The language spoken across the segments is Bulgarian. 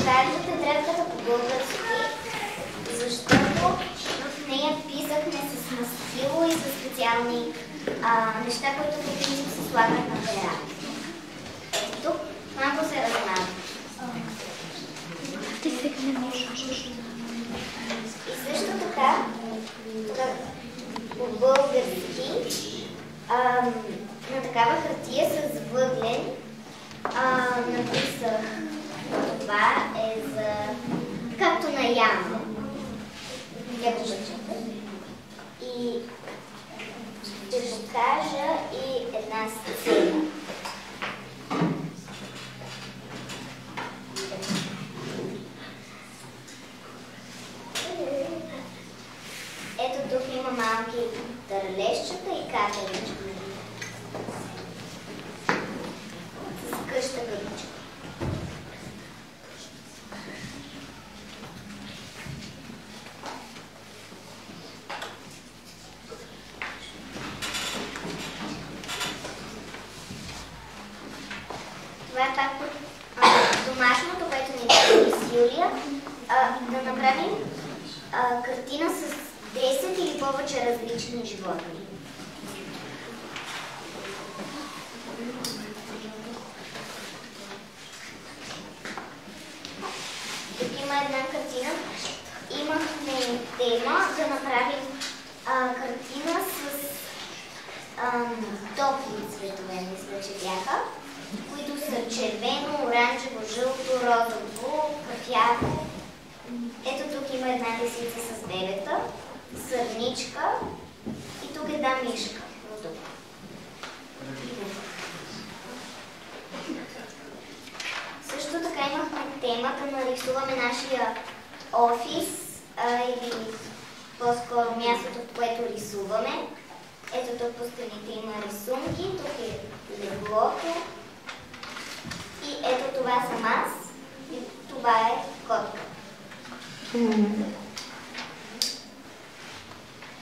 покажа тетрадката по български, защото в нея писахме с мастило и с специални неща, които по принцип се слагат на пера. Ето тук малко се размава. И също така, по български, на такава хартия с въглен написах: това е за както на Яна. И ще покажа и една сцена. Ето тук има малки търлещчета и катерички. С къща гъбичка. Това е пак домашното, което ни даде с Юлия. Да направим картина с 10 или повече различни животни. Тук има една картина. Имахме тема да направим картина с топли цветове, мисля, че бяха, които са червено, оранжево, жълто, розово, кафяво. Ето тук има една лисица с бебета, сърничка и тук една мишка. Също така имахме тема да нарисуваме нашия офис или по-скоро мястото, в което рисуваме. Ето тук по стените има рисунки, тук е леглото и ето това съм аз и това е котка.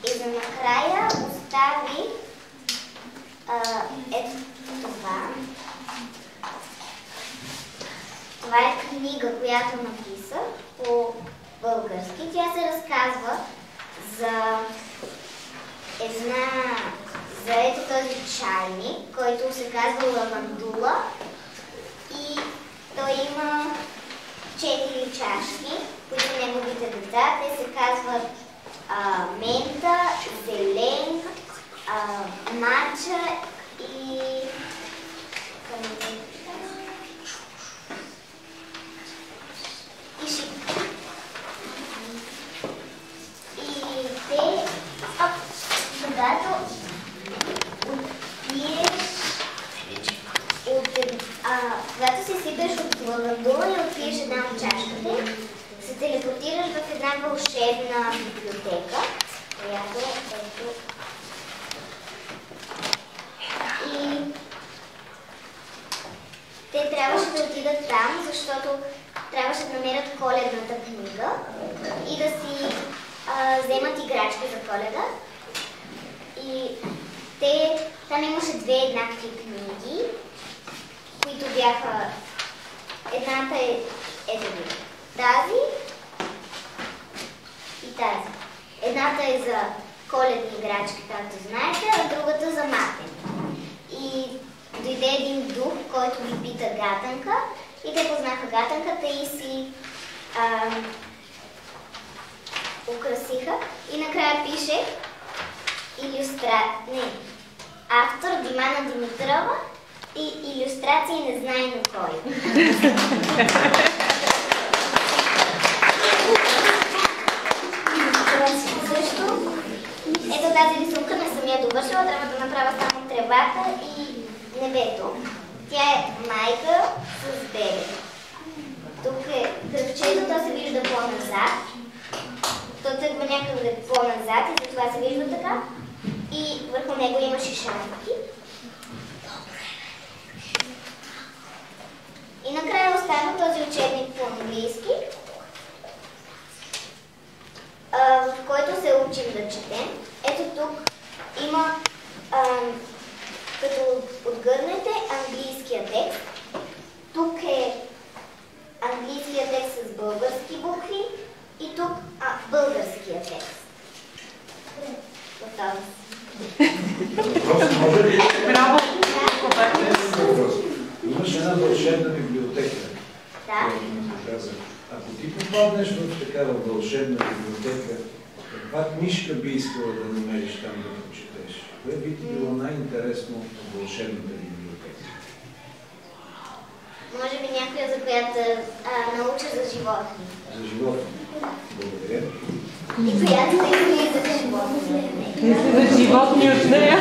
И за накрая оставих ето това. Това е книга, която написах по български. Тя се разказва за ето този чайник, който се казва Лавандула. И той има 4 чашки, които неговите деца. Те се казват мента, зелен, матча и шипка. И те, когато когато се сипеш от лавандула и отпиеш една от чашките, се телепортираш в една вълшебна библиотека, която е ето. И те трябваше да отидат там, защото трябваше да намерят коледната книга и да си вземат играчки за Коледа. И там имаше 2 еднакви книги, които бяха... Едната е тази и тази. Едната е за коледни играчки, както знаете, а другата за матен. И дойде един дух, който ги пита Гатанка, и те познаха Гатанката и си украсиха. И накрая пише автор Димана Димитрова и илюстрации не знае на кой. Също, ето тази рисунка не съм я довършила, трябва да направя само тревата и небето. Тя е майка с бебе. Тук е кръвчето, то се вижда по-назад. То тръгва някъде по-назад и затова се вижда така. И върху него има шишанки. И накрая остава този учебник по английски, в който се учим да четем. Ето тук има, като отгърнете, английския текст. Тук е английския текст Въпрос може ли? Браво! Имаш една вълшебна библиотека. Да. Ако ти попаднеш в такава вълшебна библиотека, каква книжка би искала да намериш там да прочетеш? Кое би ти било най-интересно от вълшебната библиотека? Може би някоя, за която науча за животни. За животни. Благодаря. И която да излиза за животни. За животни от нея.